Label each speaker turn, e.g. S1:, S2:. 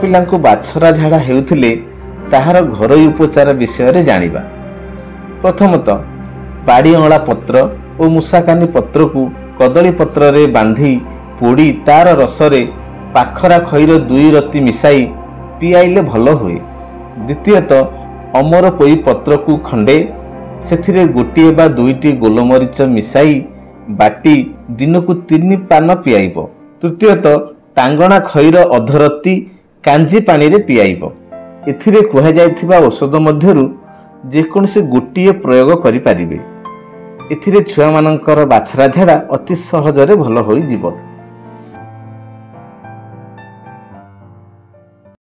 S1: पिला बाछरा झाड़ा हेउथिले ताहार घरोई उपचार विषय जानिबा। प्रथमतः बाड़ी अँला पत्र और मुसाकानी पत्र को कदली पत्र रे बांधी पोड़ी तार रसरे पाखरा खईर 2 रति मिसाई पियाइले भल हुए। द्वितीयतः अमर पोई पत्र को खंडे सेथिरे गोटिए बा 2टी गोलमरीच मिसाई बाटी दिन को 3 पान पियाइब। तृतीयतः टांगणा खईर अधरती कांजी पानी रे पियाइब। एथिरे कुहा जायथिबा औषध मध्यरु जेकोनसे गोटिए प्रयोग करि पारिबे। एथिरे छुआ मानकर बाछरा झाड़ा अति सहजरे भल होई जिवो।